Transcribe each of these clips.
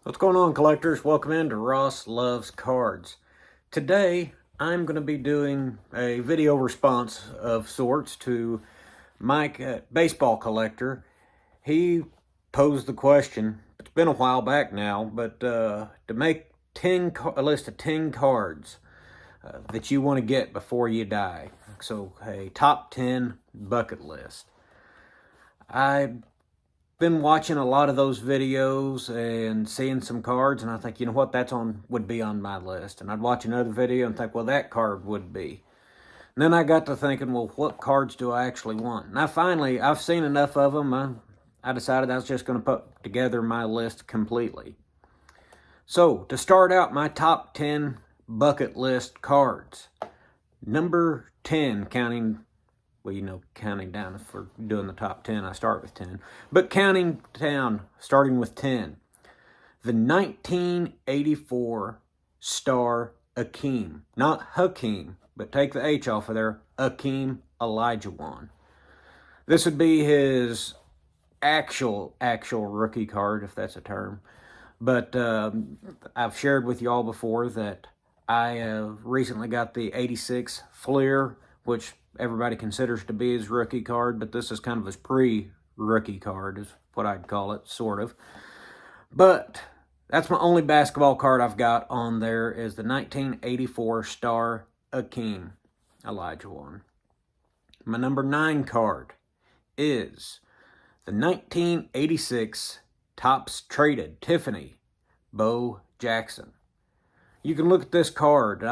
What's going on, collectors? Welcome into Ross Loves Cards. Today, I'm going to be doing a video response of sorts to Mike, baseball collector. He posed the question. It's been a while back now, but to make a list of 10 cards that you want to get before you die. So, a top 10 bucket list. I been watching a lot of those videos and seeing some cards, and I think, you know what, would be on my list. And I'd watch another video and think, well, that card would be. And then I got to thinking, well, what cards do I actually want? And I've seen enough of them. I decided I was just going to put together my list completely. So to start out my top 10 bucket list cards, number 10, counting down, if we're doing the top 10, I start with 10. But counting down, starting with 10, the 1984 star Akeem. Not Hakeem, but take the H off of there, Akeem Olajuwon. This would be his actual rookie card, if that's a term. But I've shared with you all before that I recently got the 86 Fleer, which everybody considers to be his rookie card, but this is kind of his pre-rookie card, is what I'd call it, sort of. But that's my only basketball card I've got on there, is the 1984 star Akeem Olajuwon. My number 9 card is the 1986 Topps Traded Tiffany Bo Jackson. You can look at this card.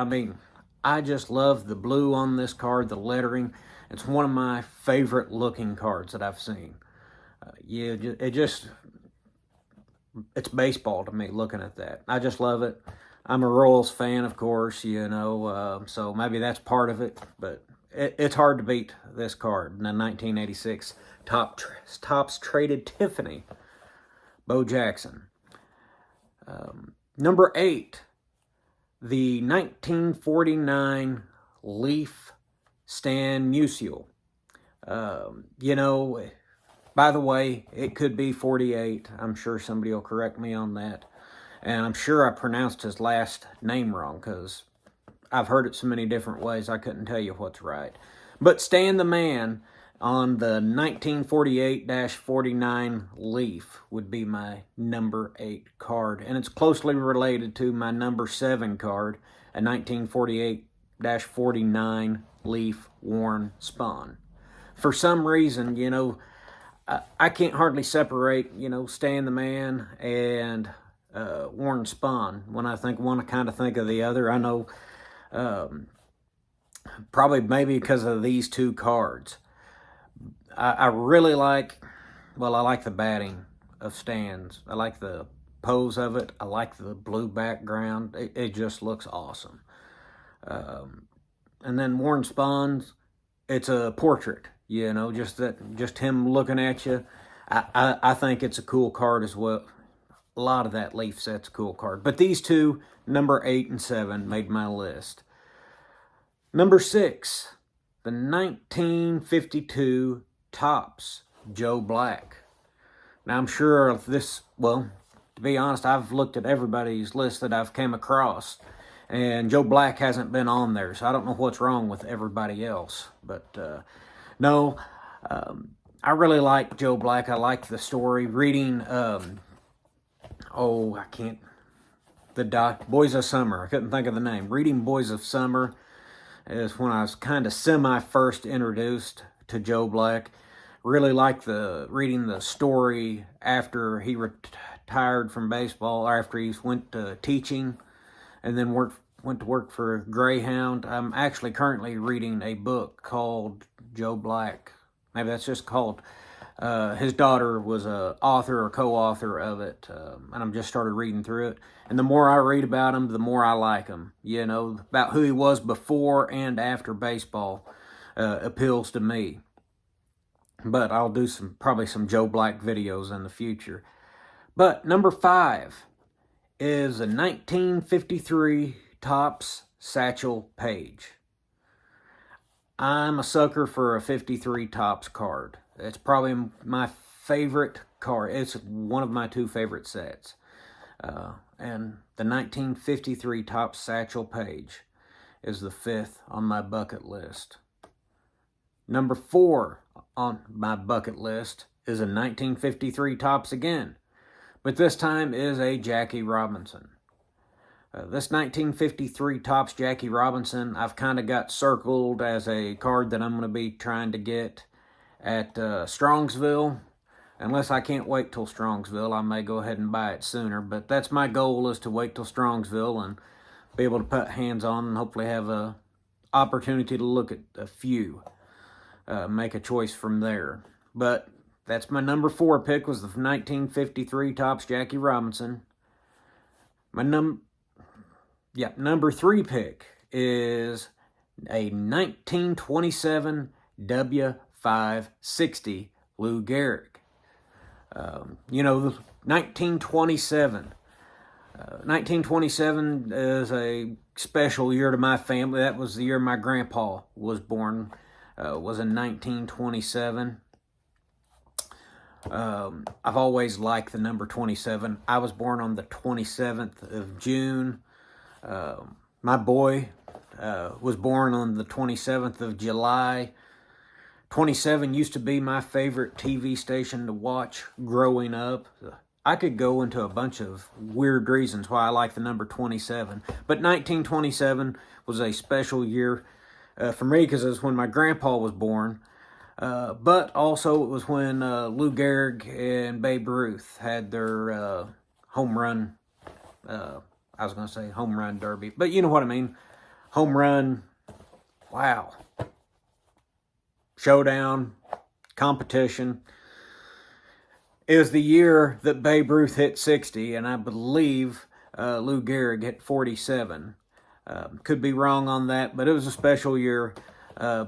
I just love the blue on this card, the lettering. It's one of my favorite looking cards that I've seen. It's baseball to me looking at that. I just love it. I'm a Royals fan, of course, so maybe that's part of it, but it's hard to beat this card. The 1986 Topps Traded Tiffany Bo Jackson. Number 8, the 1949 Leaf Stan Musial. By the way, it could be 48. I'm sure somebody will correct me on that. And I'm sure I pronounced his last name wrong, because I've heard it so many different ways I couldn't tell you what's right. But Stan the Man on the 1948-49 Leaf would be my number 8 card. And it's closely related to my number 7 card, a 1948-49 Leaf Warren Spahn. For some reason, I can't hardly separate, Stan the Man and Warren Spahn. When I think one, I kind of think of the other. I know probably maybe because of these two cards. I really like the batting of Stan's. I like the pose of it. I like the blue background. It just looks awesome. And then Warren Spahn's, it's a portrait, just him looking at you. I think it's a cool card as well. A lot of that Leaf set's a cool card. But these two, number 8 and 7, made my list. Number 6, the 1952 Topps Joe Black. Now, I'm sure to be honest, I've looked at everybody's list that I've came across, and Joe Black hasn't been on there, so I don't know what's wrong with everybody else. But no, I really like Joe Black. I like the story. Reading, Boys of Summer. I couldn't think of the name. Reading Boys of Summer is when I was kind of first introduced to Joe Black. Really liked reading the story after he retired from baseball, or after he went to teaching, and then went to work for Greyhound. I'm actually currently reading a book called Joe Black. Maybe that's just called. His daughter was a author or co-author of it, and I'm just started reading through it. And the more I read about him, the more I like him. About who he was before and after baseball appeals to me. But I'll do probably some Joe Black videos in the future. But number 5 is a 1953 Topps Satchel Paige. I'm a sucker for a 53 Topps card. It's probably my favorite card. It's one of my 2 favorite sets. And the 1953 Topps Satchel Paige is the 5th on my bucket list. Number 4 on my bucket list is a 1953 Topps again, but this time is a Jackie Robinson. This 1953 Topps Jackie Robinson, I've kind of got circled as a card that I'm going to be trying to get at Strongsville. Unless I can't wait till Strongsville, I may go ahead and buy it sooner. But that's my goal, is to wait till Strongsville and be able to put hands on and hopefully have a opportunity to look at a few. Make a choice from there. But that's my number 4 pick, was the 1953 Topps Jackie Robinson. My number 3 pick is a 1927 W560 Lou Gehrig. You know, 1927. 1927 is a special year to my family. That was the year my grandpa was born. Was in 1927. I've always liked the number 27. I was born on the 27th of June. My boy was born on the 27th of July. 27 used to be my favorite TV station to watch growing up. I could go into a bunch of weird reasons why I like the number 27, but 1927 was a special year for me because it was when my grandpa was born, but also it was when Lou Gehrig and Babe Ruth had their home run, I was going to say home run derby, but you know what I mean, home run, wow, showdown, competition. It was the year that Babe Ruth hit 60, and I believe Lou Gehrig hit 47. Could be wrong on that, but it was a special year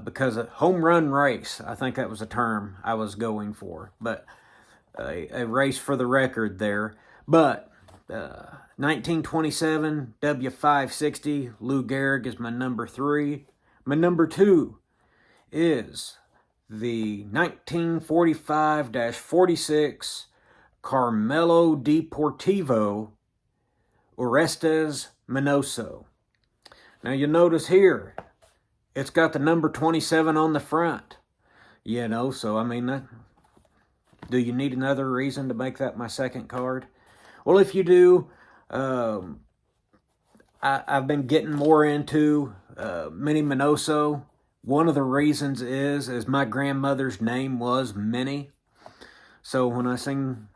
because a home run race, I think that was a term I was going for, but a race for the record there. But 1927 W560 Lou Gehrig is my number 3. My number 2 is the 1945-46 Carmelo Deportivo Orestes Minoso. Now you'll notice here, it's got the number 27 on the front. You know, so I mean, do you need another reason to make that my second card? Well, if you do, I've been getting more into Minnie Minoso. One of the reasons is my grandmother's name was Minnie. So when I sing,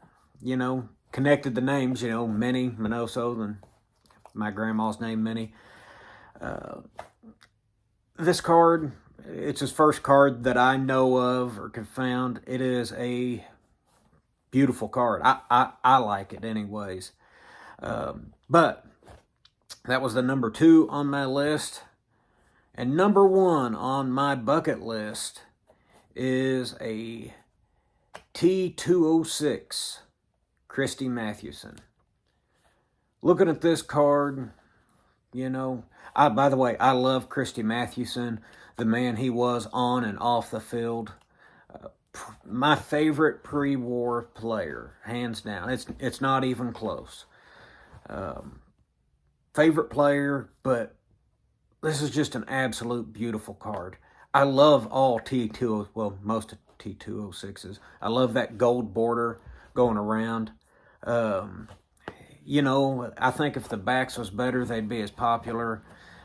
you know, connected the names, you know, Minnie Minoso, then my grandma's name Minnie. This card, it's his first card that I know of or can found. It is a beautiful card. I like it anyways. But that was the number 2 on my list. And number 1 on my bucket list is a T206 Christy Mathewson. Looking at this card, you know, by the way, I love Christy Mathewson, the man he was on and off the field. My favorite pre-war player, hands down. It's not even close. Favorite player, but this is just an absolute beautiful card. I love all T2, well, most of T206s. I love that gold border going around. You know, I think if the backs was better, they'd be as popular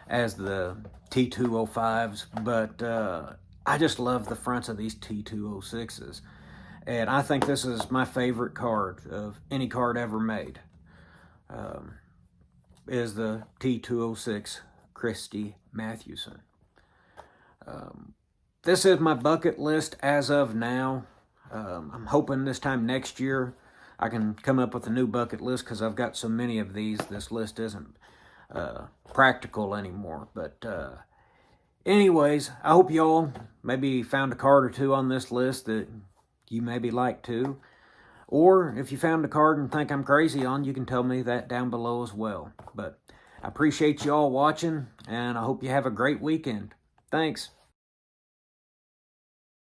as the T205s. But I just love the fronts of these T206s. And I think this is my favorite card of any card ever made. Is the T206 Christy Mathewson. This is my bucket list as of now. I'm hoping this time next year I can come up with a new bucket list because I've got so many of these. This list isn't practical anymore. But anyways, I hope y'all maybe found a card or two on this list that you maybe like too. Or if you found a card and think I'm crazy on, you can tell me that down below as well. But I appreciate you all watching, and I hope you have a great weekend. Thanks.